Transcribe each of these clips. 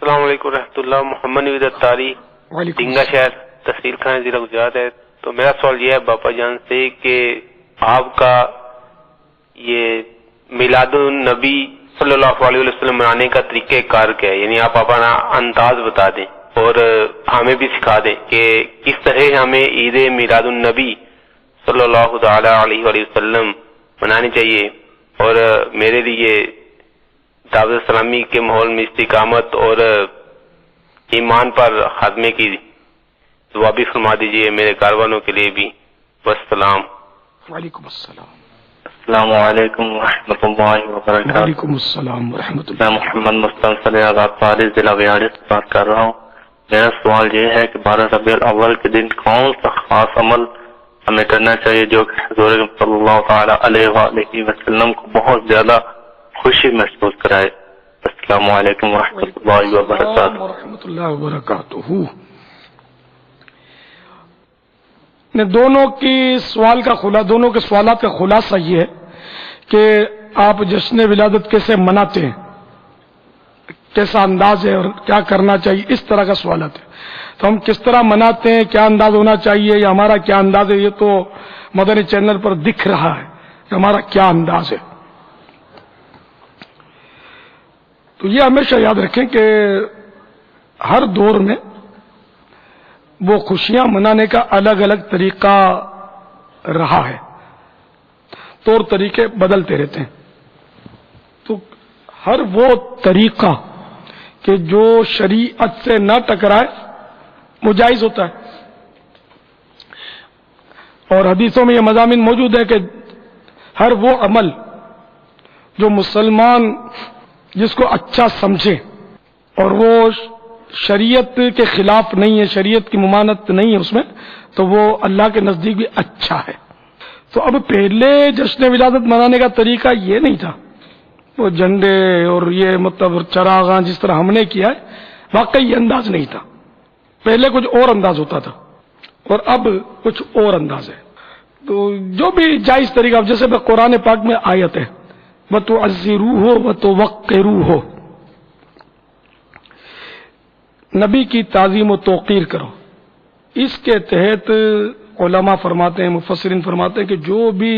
السلام علیکم ورحمۃ اللہ. محمد نوید اتاری, ڈنگا شہر, تحصیل خانہ, ضلع گجرات ہے. تو میرا سوال یہ ہے باپا جان سے کہ آپ کا یہ میلاد النبی صلی اللہ علیہ وسلم منانے کا طریقہ کار کیا ہے, یعنی آپ اپنا انداز بتا دیں اور ہمیں بھی سکھا دیں کہ کس طرح ہمیں عید میلاد النبی صلی اللہ تعالی علیہ وسلم منانی چاہیے, اور میرے لیے دعوت اسلامی کے ماحول میں استقامت اور ایمان پر خاتمے کی دعا بھی فرما دیجیے میرے کاروانوں کے لیے بھی. والسلام. وعلیکم السلام. السلام علیکم ورحمۃ اللہ وبرکاتہ. وعلیکم السلام ورحمۃ اللہ. میں محمد مستنصر آزاد ضلع بہاڑی سے بات کر رہا ہوں. میرا سوال یہ ہے کہ 12 ربیع الاول کے دن کون سا خاص عمل ہمیں کرنا چاہیے جو کہ حضور صلی اللہ تعالی علیہ وآلہ وسلم کو بہت زیادہ خوشی محسوس کرائے. السلام علیکم ورحمۃ اللہ وبرکاتہ. ورحمۃ اللہ وبرکاتہ. دونوں کے سوالات کا خلاصہ یہ ہے کہ آپ جشن ولادت کیسے مناتے ہیں, کیسا انداز ہے اور کیا کرنا چاہیے, اس طرح کا سوالات ہے. تو ہم کس طرح مناتے ہیں, کیا انداز ہونا چاہیے, یا ہمارا کیا انداز ہے, یہ تو مدنی چینل پر دکھ رہا ہے کہ ہمارا کیا انداز ہے. تو یہ ہمیشہ یاد رکھیں کہ ہر دور میں وہ خوشیاں منانے کا الگ الگ طریقہ رہا ہے, طور طریقے بدلتے رہتے ہیں. تو ہر وہ طریقہ کہ جو شریعت سے نہ ٹکرائے وہ جائز ہوتا ہے. اور حدیثوں میں یہ مضامین موجود ہے کہ ہر وہ عمل جو مسلمان جس کو اچھا سمجھے اور وہ شریعت کے خلاف نہیں ہے, شریعت کی ممانعت نہیں ہے اس میں, تو وہ اللہ کے نزدیک بھی اچھا ہے. تو اب پہلے جشن ولادت منانے کا طریقہ یہ نہیں تھا, وہ جھنڈے اور یہ مطلب چراغاں جس طرح ہم نے کیا ہے, واقعی یہ انداز نہیں تھا. پہلے کچھ اور انداز ہوتا تھا اور اب کچھ اور انداز ہے. تو جو بھی جائز طریقہ, جیسے قرآن پاک میں آیت ہے وَتُعَزِّرُوهُ وَتُوَقِّرُوهُ, نبی کی تعظیم و توقیر کرو. اس کے تحت علماء فرماتے ہیں, مفسرین فرماتے ہیں کہ جو بھی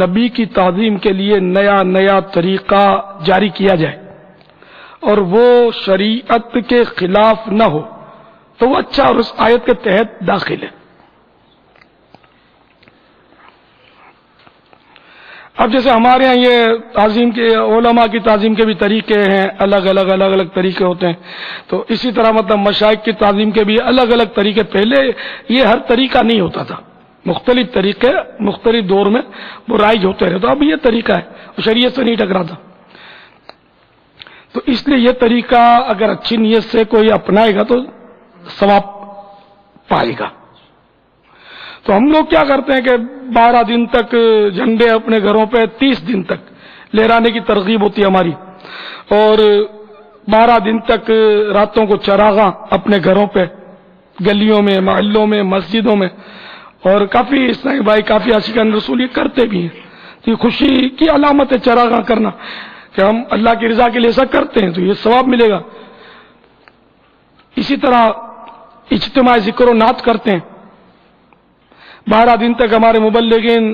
نبی کی تعظیم کے لیے نیا طریقہ جاری کیا جائے اور وہ شریعت کے خلاف نہ ہو تو وہ اچھا اور اس آیت کے تحت داخل ہے. اب جیسے ہمارے ہاں یہ تعظیم کے علماء کی تعظیم کے بھی طریقے ہیں, الگ الگ طریقے ہوتے ہیں. تو اسی طرح مطلب مشائخ کی تعظیم کے بھی الگ الگ طریقے. پہلے یہ ہر طریقہ نہیں ہوتا تھا, مختلف طریقے مختلف دور میں وہ رائج ہوتے رہے. تو اب یہ طریقہ ہے, شریعت سے نہیں ٹکرا تھا. تو اس لیے یہ طریقہ اگر اچھی نیت سے کوئی اپنائے گا تو ثواب پائے گا. تو ہم لوگ کیا کرتے ہیں کہ 12 دن تک جھنڈے اپنے گھروں پہ 30 دن تک لہرانے کی ترغیب ہوتی ہے ہماری, اور 12 دن تک راتوں کو چراغاں اپنے گھروں پہ, گلیوں میں, محلوں میں, مسجدوں میں. اور کافی اسلامی بھائی, کافی عاشقان رسول یہ کرتے بھی ہیں. تو یہ خوشی کی علامت ہے چراغاں کرنا, کہ ہم اللہ کی رضا کے لیے ایسا کرتے ہیں تو یہ ثواب ملے گا. اسی طرح اجتماع ذکر و نعت کرتے ہیں. 12 دن تک ہمارے مبلغین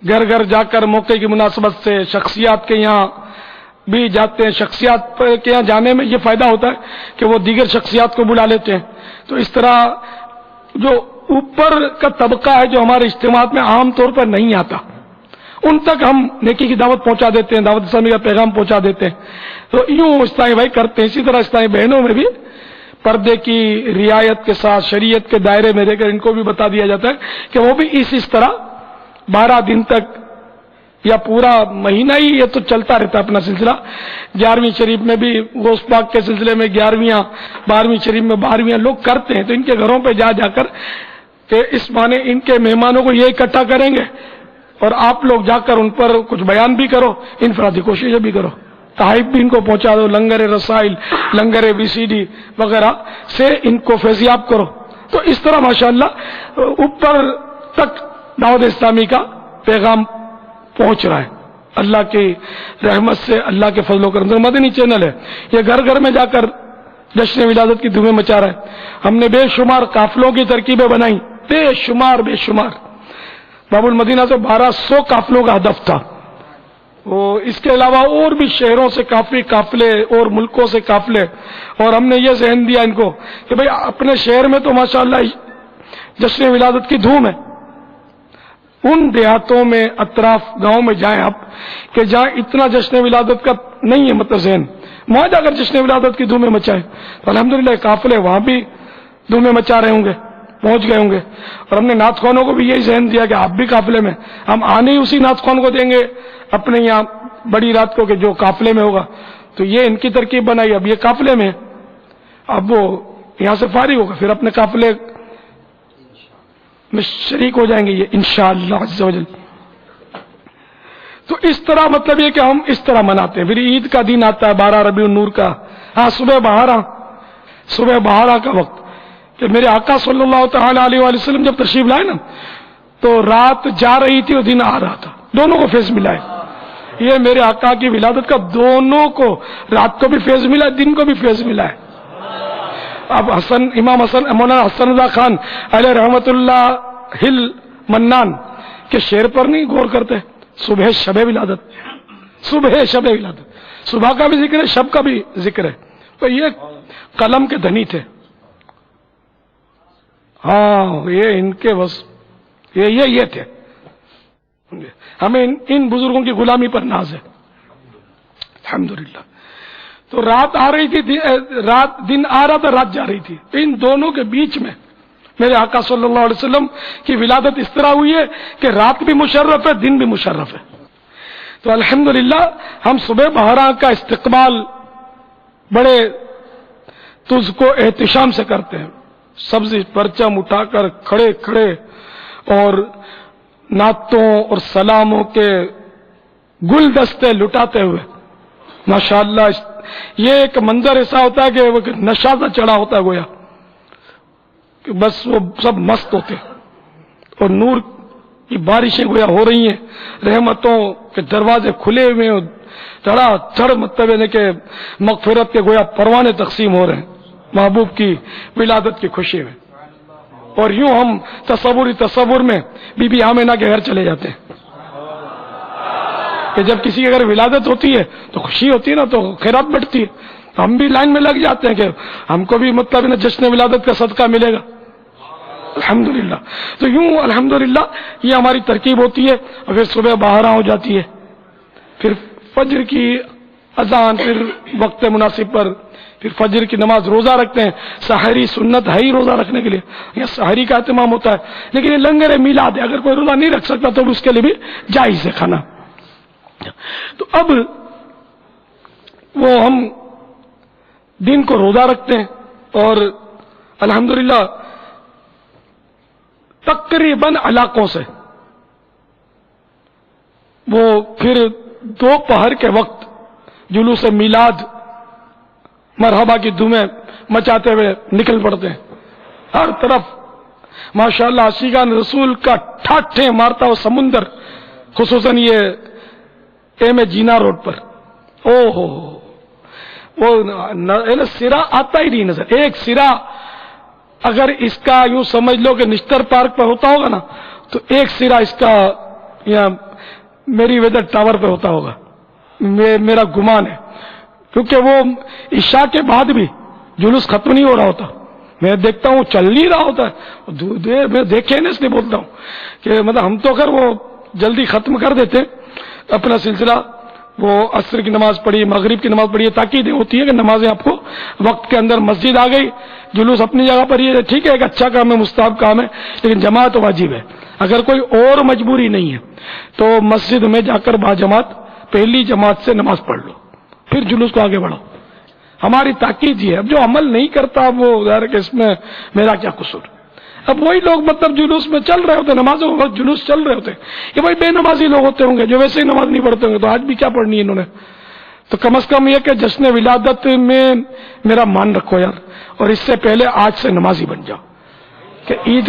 گھر گھر جا کر موقع کی مناسبت سے شخصیات کے یہاں بھی جاتے ہیں. شخصیات کے یہاں جانے میں یہ فائدہ ہوتا ہے کہ وہ دیگر شخصیات کو بلا لیتے ہیں. تو اس طرح جو اوپر کا طبقہ ہے جو ہمارے اجتماعات میں عام طور پر نہیں آتا, ان تک ہم نیکی کی دعوت پہنچا دیتے ہیں, دعوت اسلامی کا پیغام پہنچا دیتے ہیں. تو یوں اسلامی بھائی کرتے ہیں. اسی طرح اسلامی بہنوں میں بھی پردے کی رعایت کے ساتھ شریعت کے دائرے میں رہ کر ان کو بھی بتا دیا جاتا ہے کہ وہ بھی اس طرح 12 دن تک یا پورا مہینہ ہی یہ تو چلتا رہتا ہے اپنا سلسلہ. 11ویں شریف میں بھی غوث پاک کے سلسلے میں 11ویں, 12ویں شریف میں 12ویں لوگ کرتے ہیں. تو ان کے گھروں پہ جا کر کہ اس معنی ان کے مہمانوں کو یہ اکٹھا کریں گے اور آپ لوگ جا کر ان پر کچھ بیان بھی کرو, انفرادی کوششیں بھی کرو, تحائف بھی ان کو پہنچا دو, لنگر رسائل, لنگر VCD وغیرہ سے ان کو فیضیاب کرو. تو اس طرح ماشاءاللہ اوپر تک دعوت اسلامی کا پیغام پہنچ رہا ہے. اللہ کی رحمت سے، اللہ کے فضل و کرم سے مدنی چینل ہے، یہ گھر گھر میں جا کر جشن ولادت کی دھومیں مچا رہا ہے۔ ہم نے بے شمار قافلوں کی ترکیبیں بنائی، بے شمار باب المدینہ سے 1200 قافلوں کا ہدف تھا۔ وہ اس کے علاوہ اور بھی شہروں سے کافی قافلے اور ملکوں سے قافلے، اور ہم نے یہ ذہن دیا ان کو کہ بھئی اپنے شہر میں تو ماشاءاللہ جشن ولادت کی دھوم ہے، ان دیہاتوں میں اطراف گاؤں میں جائیں آپ کہ جہاں اتنا جشن ولادت کا نہیں ہے مطلب ذہن، وہاں جا کر جشن ولادت کی دھومیں مچائیں تو الحمدللہ قافلے وہاں بھی دھومیں مچا رہے ہوں گے، پہنچ گئے ہوں گے۔ اور ہم نے نعت خوانوں کو بھی یہی ذہن دیا کہ آپ بھی قافلے میں، ہم آنے ہی اسی نعت خوان کو دیں گے اپنے یہاں بڑی رات کو کہ جو قافلے میں ہوگا، تو یہ ان کی ترکیب بنائی، اب یہ قافلے میں، اب وہ یہاں سے فارغ ہوگا پھر اپنے قافلے میں شریک ہو جائیں گے یہ انشاءاللہ عز و جل۔ تو اس طرح مطلب یہ کہ ہم اس طرح مناتے ہیں۔ پھر عید کا دن آتا ہے 12 ربیع النور کا، ہاں صبح بہارا کا وقت کہ میرے آقا صلی اللہ تعالی علیہ وآلہ وسلم جب تشریف لائے نا تو رات جا رہی تھی اور دن آ رہا تھا، دونوں کو فیض ملا ہے۔ یہ میرے آقا کی ولادت کا دونوں کو، رات کو بھی فیض ملا، دن کو بھی فیض ملا ہے۔ اب امام حسن مولانا حسن رضا خان علیہ رحمت اللہ منان کے شعر پر نہیں غور کرتے، صبح شب ولادت، صبح کا بھی ذکر ہے، شب کا بھی ذکر ہے۔ تو یہ قلم کے دھنی تھے، ہاں یہ ان کے بس یہ تھے۔ ہمیں ان بزرگوں کی غلامی پر ناز ہے الحمدللہ۔ تو رات آ رہی تھی، دن آ رہا تھا، رات جا رہی تھی، ان دونوں کے بیچ میں میرے آقا صلی اللہ علیہ وسلم کی ولادت اس طرح ہوئی ہے کہ رات بھی مشرف ہے، دن بھی مشرف ہے۔ تو الحمدللہ ہم صبح بہارا کا استقبال بڑے تجھ کو احتشام سے کرتے ہیں، سبزی پرچم اٹھا کر کھڑے اور نعتوں اور سلاموں کے گلدستے لٹاتے ہوئے ماشاءاللہ۔ یہ ایک منظر ایسا ہوتا ہے کہ وہ نشہ سا چڑھا ہوتا ہے گویا کہ بس وہ سب مست ہوتے اور نور کی بارشیں گویا ہو رہی ہیں، رحمتوں کے دروازے کھلے ہوئے ہیں، چڑھ مطلب ہے کہ مغفرت کے گویا پروانے تقسیم ہو رہے ہیں محبوب کی ولادت کی خوشی میں۔ اور یوں ہم تصور میں بی بی آمنہ کے گھر چلے جاتے ہیں کہ جب کسی کے گھر ولادت ہوتی ہے تو خوشی ہوتی ہے نا، تو خیرات بٹتی ہے، تو ہم بھی لائن میں لگ جاتے ہیں کہ ہم کو بھی مطلب نا جشن ولادت کا صدقہ ملے گا الحمدللہ۔ تو یوں الحمدللہ یہ ہماری ترکیب ہوتی ہے۔ اور پھر صبح بہارا ہو جاتی ہے، پھر فجر کی اذان، پھر وقت مناسب پر پھر فجر کی نماز، روزہ رکھتے ہیں، سحری سنت ہے ہی روزہ رکھنے کے لیے، یہ سحری کا اہتمام ہوتا ہے، لیکن یہ لنگر میلاد ہے، اگر کوئی روزہ نہیں رکھ سکتا تو اس کے لیے بھی جائز ہے کھانا۔ تو اب وہ ہم دن کو روزہ رکھتے ہیں اور الحمدللہ تقریباً علاقوں سے وہ پھر دوپہر کے وقت جلوس میلاد مرحبا کی دھومیں مچاتے ہوئے نکل پڑتے ہیں۔ ہر طرف ماشاءاللہ عاشقان رسول کا ٹھاٹھے مارتا ہو سمندر، خصوصاً یہ ایم جینا روڈ پر، او ہو وہ سرا آتا ہی نہیں نظر۔ ایک سرا اگر اس کا یوں سمجھ لو کہ نشتر پارک پر ہوتا ہوگا نا، تو ایک سرا اس کا یہاں میری ویدر ٹاور پہ ہوتا ہوگا، میرا گمان ہے، کیونکہ وہ عشاء کے بعد بھی جلوس ختم نہیں ہو رہا ہوتا، میں دیکھتا ہوں چل نہیں رہا ہوتا ہے، میں دیکھے نا اس لیے بولتا ہوں کہ مطلب ہم تو اگر وہ جلدی ختم کر دیتے اپنا سلسلہ، وہ عصر کی نماز پڑھی، مغرب کی نماز پڑھی، تاکید ہوتی ہے کہ نمازیں آپ کو وقت کے اندر، مسجد آ گئی، جلوس اپنی جگہ پر، یہ ٹھیک ہے ایک اچھا کام ہے، مستحب کام ہے، لیکن جماعت واجب ہے۔ اگر کوئی اور مجبوری نہیں ہے تو مسجد میں جا کر باجماعت پہلی جماعت سے نماز پڑھ لو، پھر جلوس کو آگے بڑھو، ہماری تاکید یہ ہے۔ اب جو عمل نہیں کرتا وہ ظاہر ہے کہ اس میں میرا کیا قصور۔ اب وہی لوگ مطلب جلوس میں چل رہے ہوتے، نمازوں کے وقت جلوس چل رہے ہوتے، یہ بھائی بے نمازی لوگ ہوتے ہوں گے جو ویسے ہی نماز نہیں پڑھتے ہوں گے، تو آج بھی کیا پڑھنی ہے انہوں نے؟ تو کم از کم یہ کہ جشن ولادت میں میرا مان رکھو یار، اور اس سے پہلے آج سے نمازی بن جاؤ، کہ عید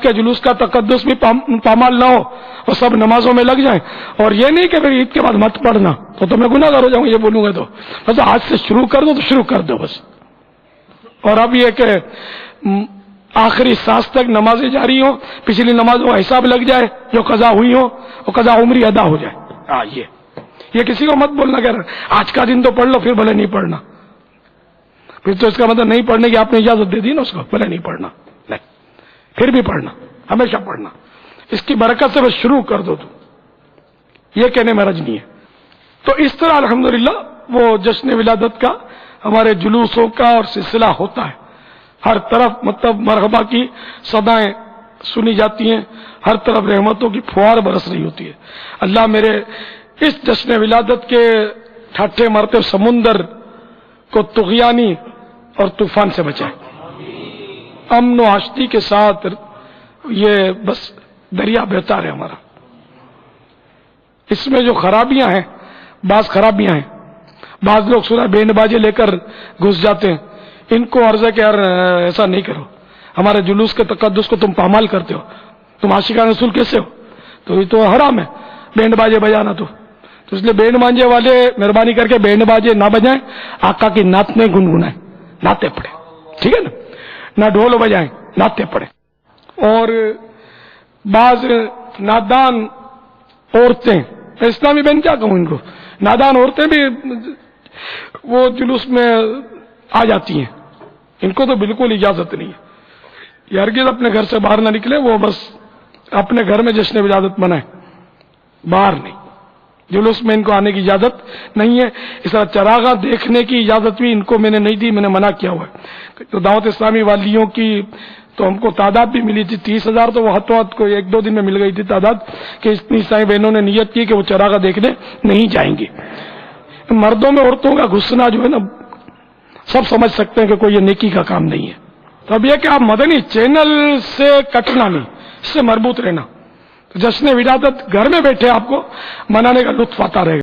کے جلوس کا تقدس بھی پامال نہ ہو اور سب نمازوں میں لگ جائیں، اور یہ نہیں کہ پھر عید کے بعد مت پڑھنا تو میں گناہ گار ہو جاؤں گا، یہ بولوں گا تو بس آج سے شروع کر دو تو شروع کر دو بس. اور اب یہ کہ آخری سانس تک نمازیں جاری ہوں، پچھلی نمازوں کا حساب لگ جائے جو قضا ہوئی ہو وہ قضا عمری ادا ہو جائے. یہ کسی کو مت بولنا کہ آج کا دن تو پڑھ لو پھر بھلے نہیں پڑھنا، پھر تو اس کا مطلب نہیں پڑھنے کی آپ نے اجازت دے دی نا اس کو، بھلے نہیں پڑھنا، نہیں پھر بھی پڑھنا، ہمیشہ پڑھنا، اس کی برکت سے بس شروع کر دو تو یہ کہنے میں حرج نہیں ہے. تو اس طرح الحمدللہ وہ جشن ولادت کا ہمارے جلوسوں کا اور سلسلہ ہوتا ہے. ہر طرف مطلب مرحبا کی صدائیں سنی جاتی ہیں، ہر طرف رحمتوں کی فوار برس رہی ہوتی ہے. اللہ میرے اس جشن ولادت کے ٹھاٹھے مرتے سمندر کو طغیانی اور طوفان سے بچائے، امن و آشتی کے ساتھ یہ بس دریا بہتا رہے ہمارا. اس میں جو خرابیاں ہیں، بعض خرابیاں ہیں، بعض لوگ سنا بینڈ باجے لے کر گھس جاتے ہیں، ان کو عرض ہے کہ یار ایسا نہیں کرو، ہمارے جلوس کے تقدس کو تم پامال کرتے ہو، تم عاشقان رسول کیسے ہو، تو یہ تو حرام ہے بینڈ باجے بجانا. تو اس لیے بینڈ باجے والے مہربانی کر کے بینڈ باجے نہ بجائیں، آقا کی نعت میں گنگنائیں، نعتیں پڑھیں، ٹھیک ہے نا، نہ ڈھول بجائیں، نعتیں پڑھیں. اور بعض نادان عورتیں، اسلامی بہن کیا کہوں ان کو، نادان عورتیں بھی وہ جلوس میں آ جاتی ہیں، ان کو تو بالکل اجازت نہیں ہے. یہ ہرگز اپنے گھر سے باہر نہ نکلے، وہ بس اپنے گھر میں جشن ولادت منائیں، باہر نہیں. جلوس میں ان کو آنے کی اجازت نہیں ہے. اس طرح چراغاں دیکھنے کی اجازت بھی ان کو میں نے نہیں دی، میں نے منع کیا ہوا ہے. تو دعوت اسلامی والیوں کی تو ہم کو تعداد بھی ملی تھی 30,000، تو وہ ہاتھوں ہاتھ کو 1-2 دن میں مل گئی تھی تعداد کہ اتنی ساری بہنوں نے نیت کی کہ وہ چراغاں دیکھنے نہیں جائیں گی. مردوں میں عورتوں کا گھسنا جو ہے نا، سب سمجھ سکتے ہیں کہ کوئی یہ نیکی کا کام نہیں ہے. تو اب یہ کہ آپ مدنی چینل سے کٹنا نہیں، اس سے مربوط رہنا. جشن ولادت گھر میں بیٹھے آپ کو منانے کا لطف آتا رہے گا.